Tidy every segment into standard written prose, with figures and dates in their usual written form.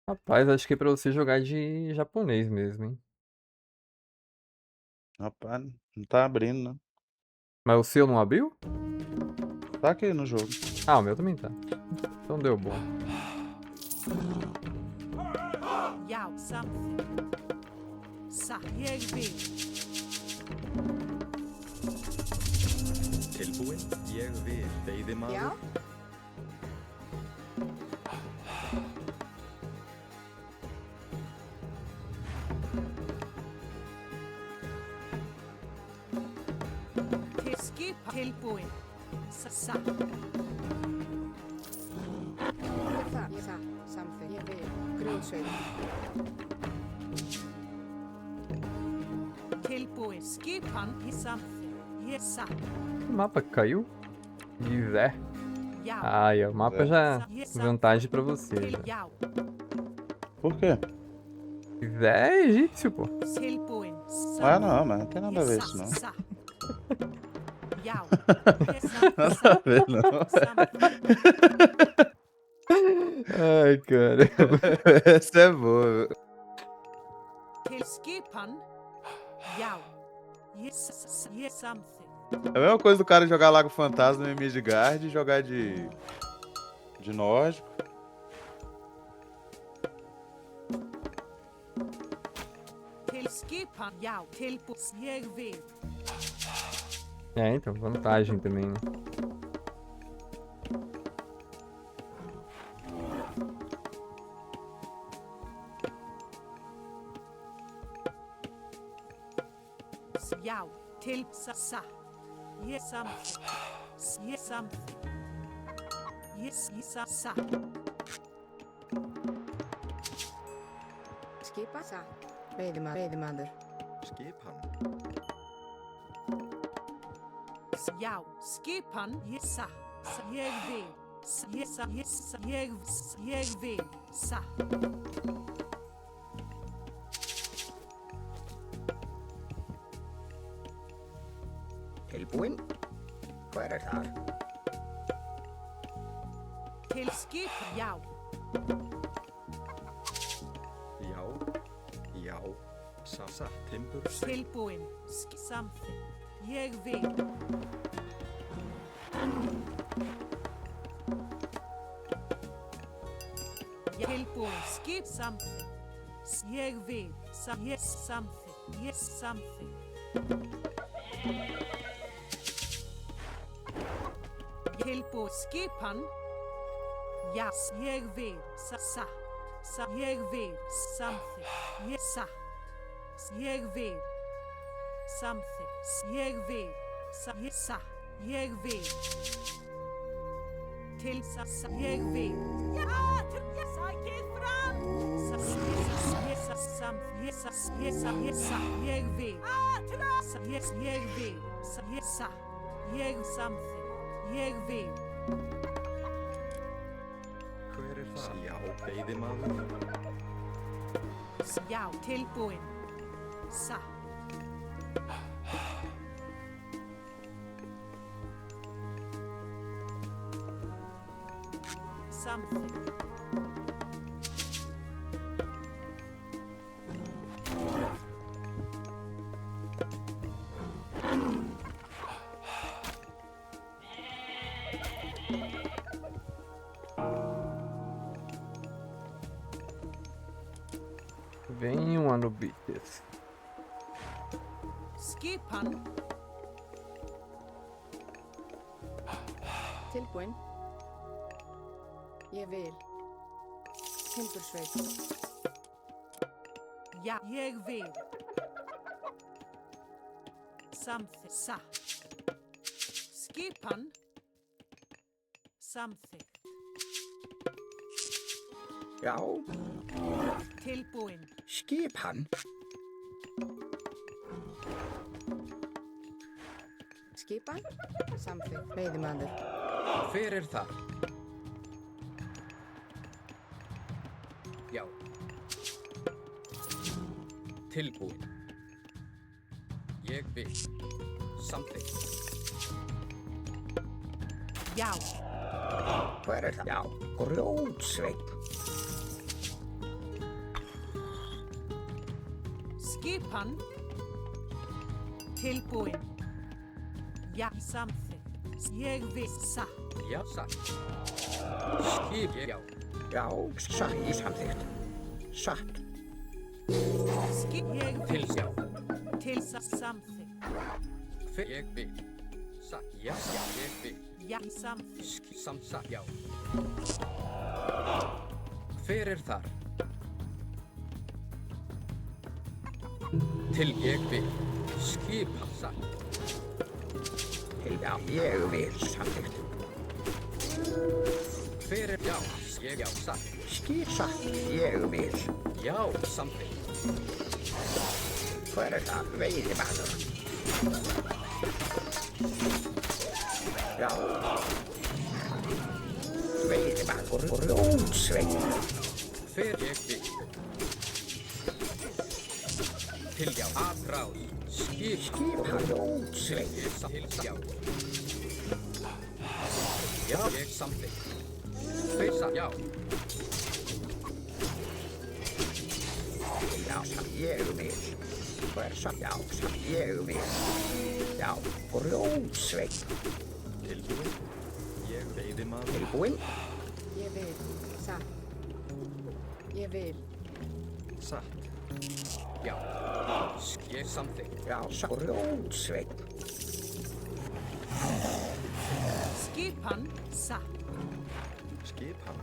Rapaz, acho que é pra você jogar de japonês mesmo, hein? Rapaz, não tá abrindo, né? Mas o seu não abriu? Tá aqui no jogo. Ah, o meu também tá. Então deu bom. Já, something. Sa, ég vil. Tilbúin, ég vil, veiðimaður. Já, Til skipa. Tilbúin. Sa. Samþykk, ég vil. Grjótsveit. Tilbúin. Skipan í samþykk. Ég sa. O mapa caiu? Gizé. Já. Ai, o mapa já vantagem pra você. Til Já. já. Por quê? Gizé é egípcio, pô. Tilbúin. Ah, não, mas não tem nada a ver isso, não. Sa. Já. Nada a ver, não. Ai, cara. Essa é boa. Til skipan. Já. Ég samþykk. É a mesma coisa do cara jogar Lago Fantasma em Midgard e jogar de nórdico. Til skipan. Já. Tilbúin. Ég vil. É, então, vantagem também, né? Já. Til sa. Ég samþykk. Ég samþykk. Ég sa. Skipa. Sa. Veiðimaður. Skipan. Já. Skipan. Ég sa. Ég vil. Ég sa. Ég vil. Sa. Tilbúin? Hver er þar? Til skipan. Já. Já, já, sa, timbur, Tilbúin. Samþykk. Ég vil. Tilbúin. Skip samþykk. Ég vil. Ég samþykk. Ég samþykk. Tilbúin. Skipan. Já. Ég vil. Sa. Ég vil. Samþykk. Ég satt. Ég vil. Samþykk. Ég vil. Ég satt. Ég vil. Til sa. Ég vil. Já, ég sækir fram. Ég vil. Ég vil. Ég satt. Ég samþykk. Ég vil. hver er það? Já, veiðimaður. Já, tilbúin. Satt. Samþykk. Venham, Anubites. Skipan. Tilbúin. Ég vil. Timbursveit. Já, ég vil. Samþykk. Satt. Skipan. Samþykk. Já, Tilbúin. skipan. Skipan. Samþykk. Veiðimaður. Hver er þar? Já. Tilbúin. Ég vil. Samþykk. Já. Hver er það? Já, grjótsveinn. Skipan. Tilbúin. Já, samþykkt. Ég vil satt. Já, satt. Skip, já. Já, satt, ég samþykkt. Satt. Ég Til, vil já. til samþykkt. Ég vil. Satt, já, ég vil. Já, samþykkt. Satt, já. Hver er þar? Til ég vil. Skipa, satt. Til, já, ég vil, samþykkt. Hver er, já, ég, já, satt. Skip, satt, ég vil. Já, samþykkt. Hver er það? Veiðimaður. Já. Veiðimaður. Rótsveinn. Hver ég vil. Til, já, afráð. Skipa, rótsveinn. Til, já. Já, ég samþykkt. Hver satt, já. Já, satt, ég vil. Hver satt, já, satt, ég vil. Já, grjótsveinn. Tilbúin. Ég veiðimaður. Tilbúin. Ég vil. Satt. Ég vil. Satt. Já. Ég samþykkt. Já, satt, grjótsveinn. Skipan. Satt. Skipan.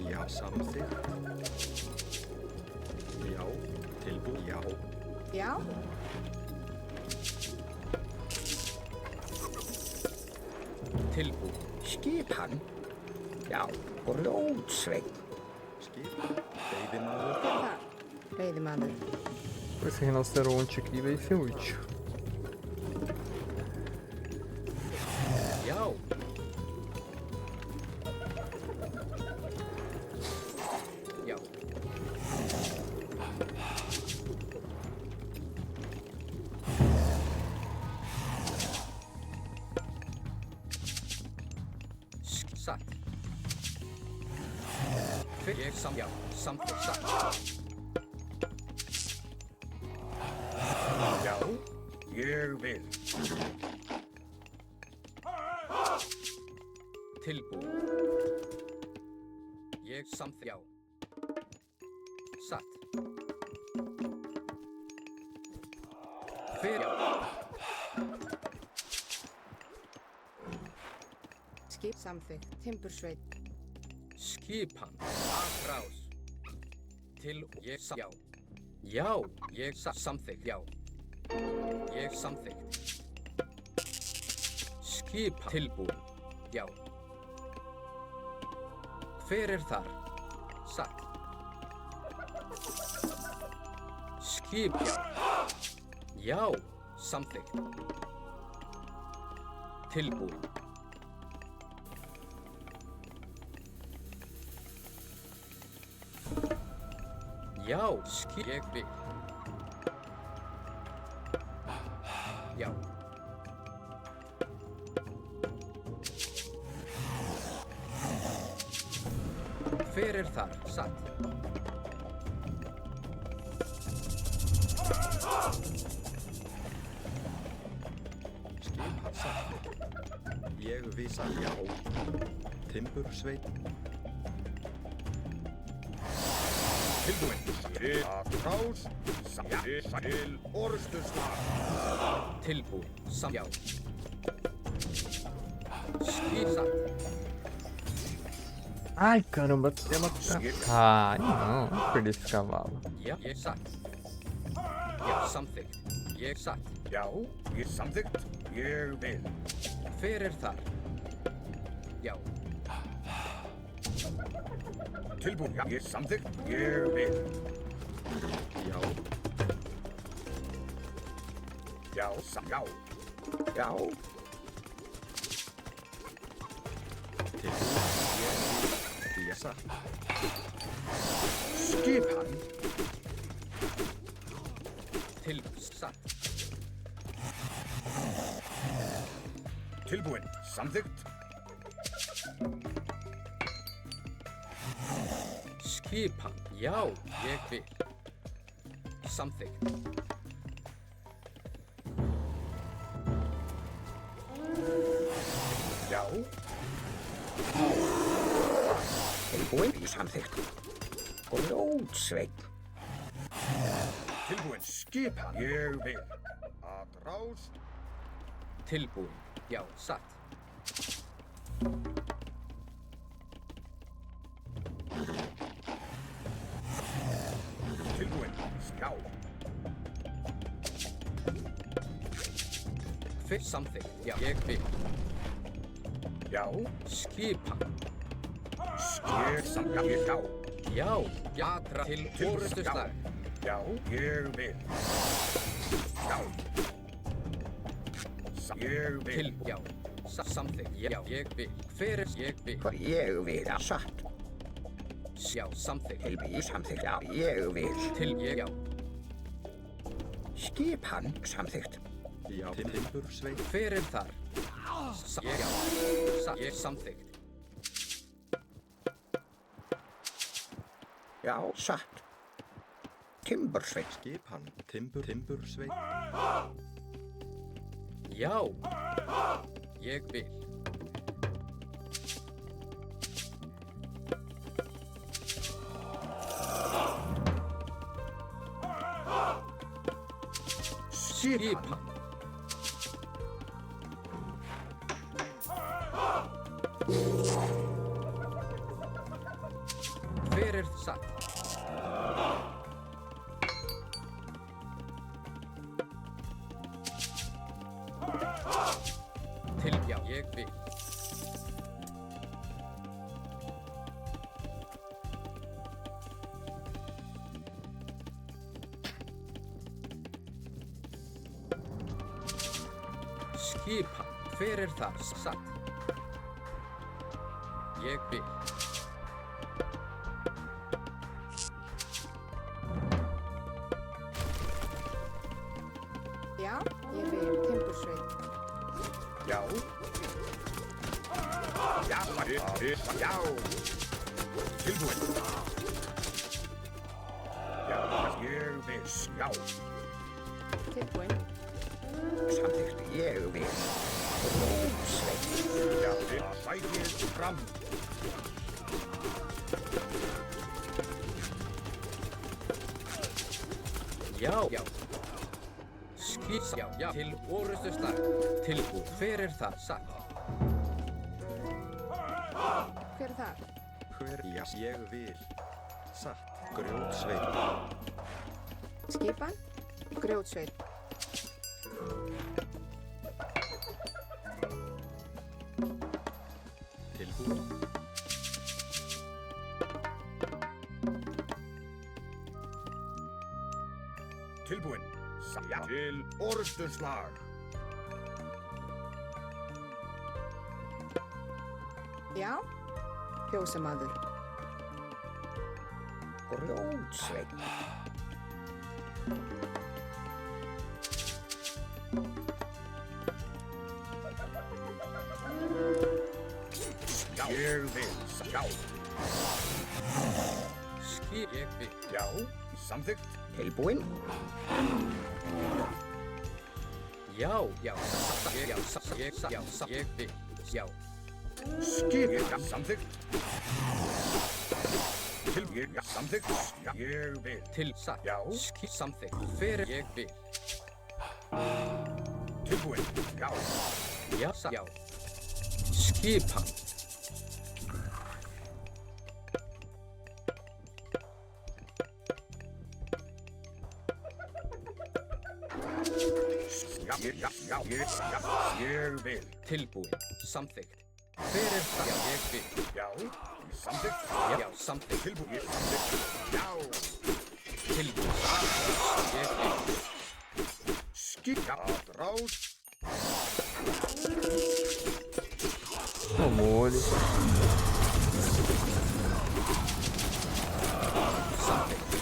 Já, samþykkt. Já. Tilbúin. Já. Já. Tilbúin. Skipan. Já, grjótsveinn. Skipan. Veiðimaður. Hver er það? Veiðimaður. Esse rinoceronte aqui vai ser útil. Já. Já. Satt. Ég já, samþykkt satt. Já, ég vil. Tilbúin. Ég samþykkt já. Satt. Hver já. Skip samþykkt. Timbursveit. Skipan. Afrás. Til ég já. Já, ég samþykkt já. Ég samþykkt. Skipan. Tilbúin. Já. Hver er þar? Satt. Skip já. Já, samþykkt. Tilbúin. Já, skip ég vil. Já. Hver er þar? Satt. Skipan satt. Ég vísa já. Timbursveit. Tilbúin. Til afrás. Til orrustuslag. Tilbúin. Já. Skip satt. Ai, caramba, tem uma... Ai, não, não perder esse cavalo. Já, ég satt. Já, samþykkt. Ég satt. Já, ég samþykkt. Ég vil. Hver er þar? Já. Tilbúin. Já, ég samþykkt. Ég vil. Já. Já, já. Já. Tilbúin. Ég satt. Skipan. Til satt. Tilbúin. Samþykkt. Skipan. Já, ég vil. Samþykkt. Tilbúin. Samþykkt. Grjótsveit. Tilbúin. Skipan. Ég vil. Að ráðst. Tilbúin. Já, satt. Tilbúin. Já. Fyrst samþykkt. Já, ég vil. Já. Skipan. Ég samt. Já. Já, jatra til orustuslag. Já. Ég vil. Já. Ég vil. Til, já. Samþykkt. Já, ég vil. Hver er ég vil? Hvað ég vil. Satt. Já, samþykkt. Tilbúin. Samþykkt. Já, ég vil. Til ég, já. Skipan. Samþykkt. Já, timbursveit. Hver er þar? Ég, já. Ég samþykkt. Já, satt. Timbursveit. Skipan. Timbursveit. Já. Ég vil. Skipan. Hver er satt? Til, já, ég vil. Skipan. Hver er þar satt? Ég vil. Já, ég vil. Timbursveit. Já. Já. Já. Tilbúin. Já. Ég vil. Já. Tilbúin. Samþykkt. Ég vil. Grjótsveit. Já. Sækið fram. Já, já. Já, já. Til orustuslag. Tilbúin. Hver er það satt? Hver er þar? Hver? Já, ég vil. Satt. Grjótsveit. Skipan. Grjótsveit. Tilbúin. Tilbúin. Já. Til orustuslag. Já. Fjósamaður. Grjótsveit. Já. Ég vil. Já. Skip, ég vil. Já. Samþykkt. Tilbúin. Já, já. Ég vil. Já. Skip. Samþykkt. Tilbúin. Samþykkt. Já. Ég vil. Til satt. Já. Skip samþykkt. Hver er ég vil? Tilbúin. Já. Já, satt. Já. Skipan. Já. Ég vil. Tilbúin. Samþykkt. Hver er það? Já, ég vil. Já. Samþykkt. Já, samþykkt. Tilbúin. Samþykkt. Já. Tilbúin. Ég vil. Skip. Að ráðst. Molho. Samþykkt.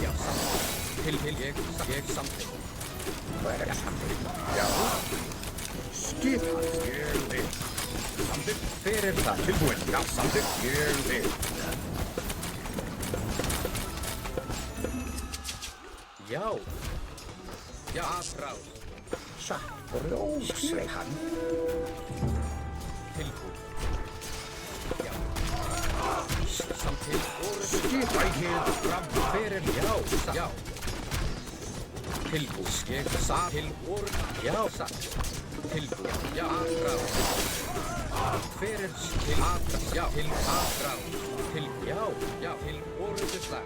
Já, samþykkt. Ég samþykkt. Hvað er samþykkt? Já. Skip. Ég vil. Samþykkt. Hver er það? Tilbúin. Já. Samþykkt. Ég vil. Já. Já, ráð. Satt. Grjótsveit. tilbúið. Já. Samtidig orðið. Skipækið fram. Hver er já? Já. Tilbúið. Ég satt til orð. Já, satt. Tilbúið. Já, aðráð. Hver er til aðráð? Já, til aðráð. Til, já, til orðuslag.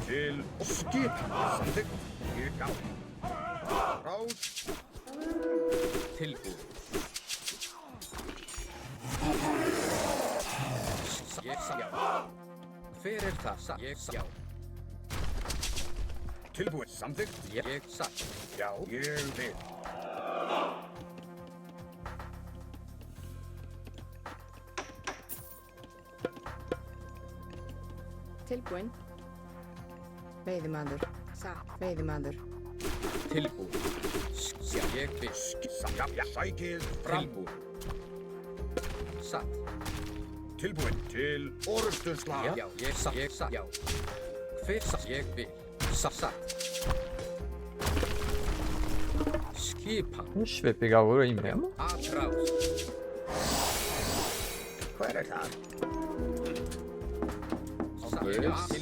Til skip. Samþykkt. Ég á. Ráð. Tilbúið. Ég sá. Hver er það? Ég sá. Tilbúið. Samþykkt. Ég satt. Já, ég vil. Tilbúinn. Veiðimaður. Satt. Veiðimaður. Tilbúið. Sjá, ég vil. Sækið fram. Tilbúið. Satt. Tilbúið til orðstunslag. Já, ég satt. Já. Hver satt? Ég vil. Satt. Skipan. Svippigáfur í með. Aðráð. Hver er það?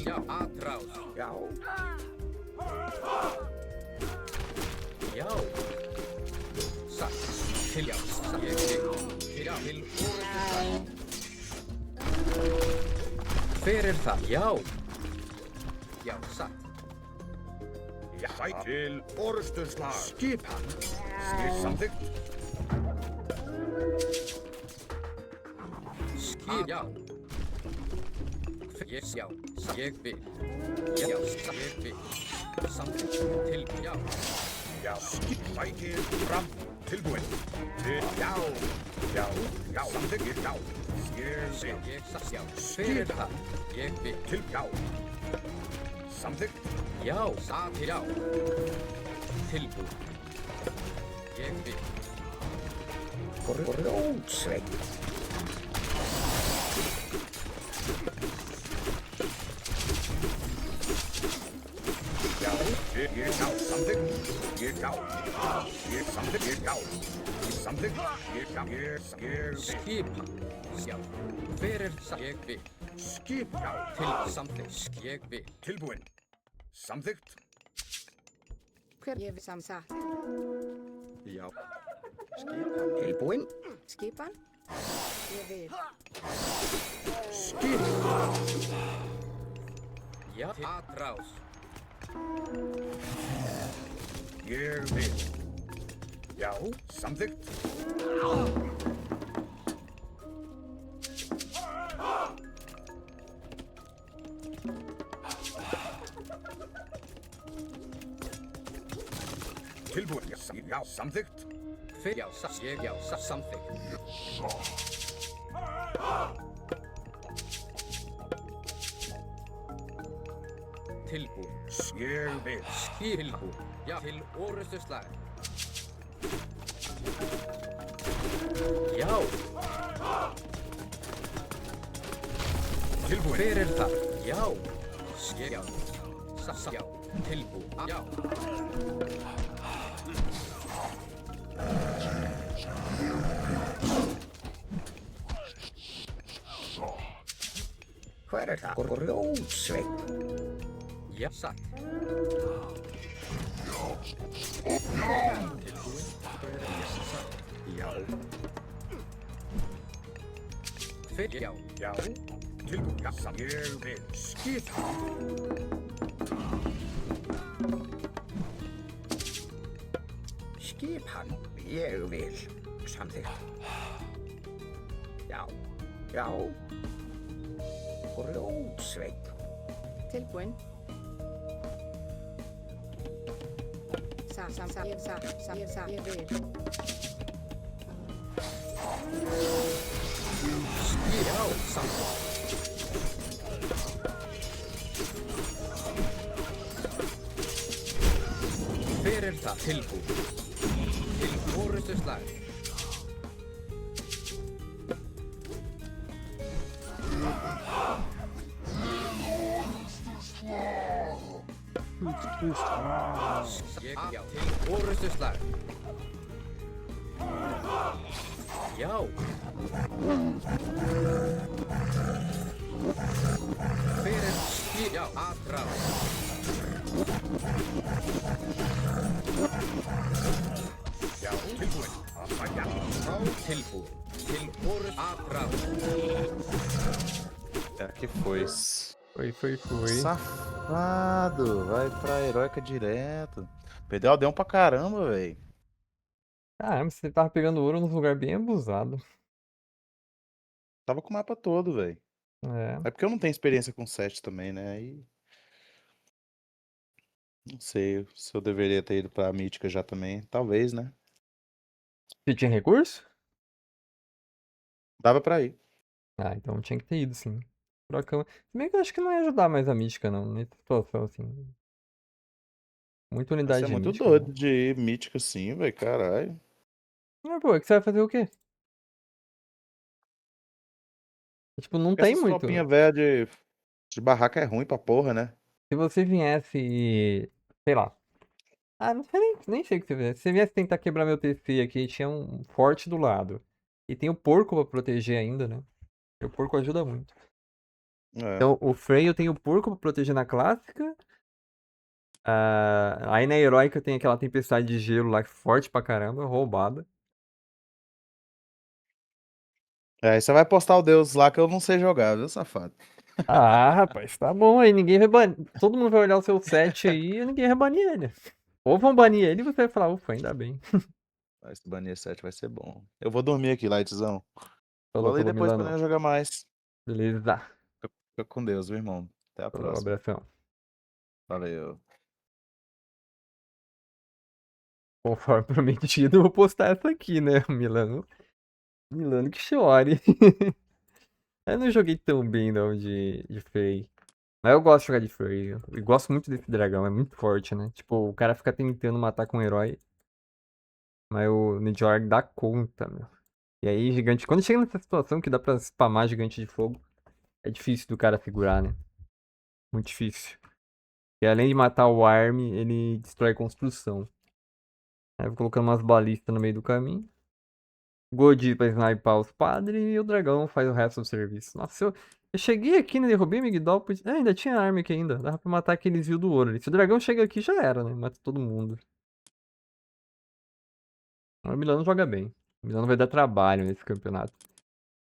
Já, aðráð. Já. Já. Satt. Til já. Satt. Ég vil. Til orðuslag. Hver er það? Já. Já, satt. Sækið til orðstunslag. Skipan. Samþykkt. Skip, já. Ég sjá. Ég vil. Já, ég vil. Samþykkt. Til, já. Já, sækið fram. Tilbúið. Til, já. Samþykkt. Já. Ég Sjá, vil. ég satt, já. Hver er það? Ég vil. Til, já. Samþykkt. Já, satt, já. Tilbúið. Ég vil. Grjótsveit. Já. Ég já. Samþykkt. Ég já. Ég samþykkt. Ég já. Samþykkt. Ég já. Ég vil. Skipan. Sjá. Hver er það? Ég vil. Skip. Já. Til samþykkt. Ég vil. Tilbúin. Samþykkt. Hver ég vil satt. Já. Skipan. Tilbúinn. Skipan. Ég vil. Skip. Já, aðráð. Ég vil. Já. Samþykkt. Tilbúin. Já. Samþykkt. Hver, já, satt, ég, já, satt, samþykkt. Tilbúið. Ég vil. Tilbúið. Já, til orðuslag. Já. Tilbúin. Hver er það? Já. Ég, já. Satt, já. Tilbúið. Já. Hver er það? Grjótsveit. Já, satt. Já. Hver, já. Já. Tilbúin. Já. Ég vil. Skip. Skipan. Ég vil. Samþykkt. Já. Já. Grjótsveit. Tilbúinn. Ég vil. Já, samþykkt. Hver er það? Tilbúið. Til orðuslag. Já, til orustuslag. Já. Hver er skil... Já, aðráð. Já, tilbúin. Já, Tilbúin. Til orust aðráð. É, que foi. Foi. Safado, vai pra heróica direto. Perdeu aldeão pra caramba, velho. Caramba, você tava pegando ouro num lugar bem abusado. Tava com o mapa todo, velho. É. É porque eu não tenho experiência com 7 também, né? Aí. Não sei se eu deveria ter ido pra mítica já também. Talvez, né? Você tinha recurso? Dava pra ir. Ah, então tinha que ter ido, sim. Furacão. Se bem que eu acho que não ia ajudar mais a mítica, não. Nessa situação, assim. Muita Você unidade é de muito mítica. doido de ir mítica assim, velho. Caralho. Mas, pô, é que você vai fazer o quê? Tipo, não Porque tem essas muito. tropinhas velhas de barraca é ruim pra porra, né? Se você viesse e. Sei lá. Ah, não sei nem sei o que você viesse. Se você viesse tentar quebrar meu TC aqui, tinha um forte do lado. E tem o porco pra proteger ainda, né? E o porco ajuda muito. É. Então, o Frey eu tenho o porco pra proteger na clássica. Aí na heróica tem aquela tempestade de gelo lá, forte pra caramba, roubada. Aí você vai postar o Deus lá que eu não sei jogar, viu, safado? Ah, rapaz, tá bom aí, ninguém vai banir. Todo mundo vai olhar o seu set aí e ninguém vai banir ele. Ou vão banir ele e você vai falar, ufa, ainda bem. Mas se banir 7 vai ser bom. Eu vou dormir aqui, Lightzão. Falou, Vou ler depois pra Milano. nós jogar mais. Beleza. Fica com Deus, viu, irmão? Até a Falou, próxima. abração. Valeu. Conforme prometido, eu vou postar essa aqui, né, Milano? Milano que chore. Eu não joguei tão bem, não, de Frey. Mas eu gosto de jogar de Frey. Eu gosto muito desse dragão, é muito forte, né? Tipo, o cara fica tentando matar com um herói. Mas o Nidhogg dá conta, meu. E aí, gigante. Quando chega nessa situação que dá pra spamar gigante de fogo, é difícil do cara segurar, né? Muito difícil. E além de matar o Arm, ele destrói a construção. Aí eu vou colocando umas balistas no meio do caminho. Godi pra sniper os padres e o dragão faz o resto do serviço. Nossa, eu cheguei aqui, né? Derrubei Migdol. Ainda tinha arma aqui ainda. Dava pra matar aqueles Vil do ouro ali. Se o dragão chega aqui, já era, né? Mata todo mundo. O Milano joga bem. O Milano vai dar trabalho nesse campeonato.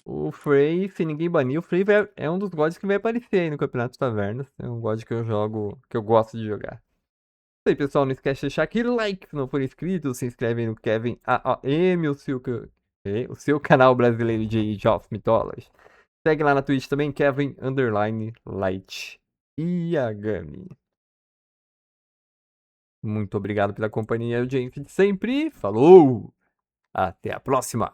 O Frey, se ninguém banir, o Frey é um dos gods que vai aparecer aí no Campeonato Tavernas. É um god que eu jogo, que eu gosto de jogar. Isso aí, pessoal. Não esquece de deixar aquele like se não for inscrito. Se inscreve aí no Kevin AAM, o seu canal brasileiro de Age of Mythology. Segue lá na Twitch também, Kevin_Light Yagami. Muito obrigado pela companhia, gente, de sempre. Falou! Até a próxima!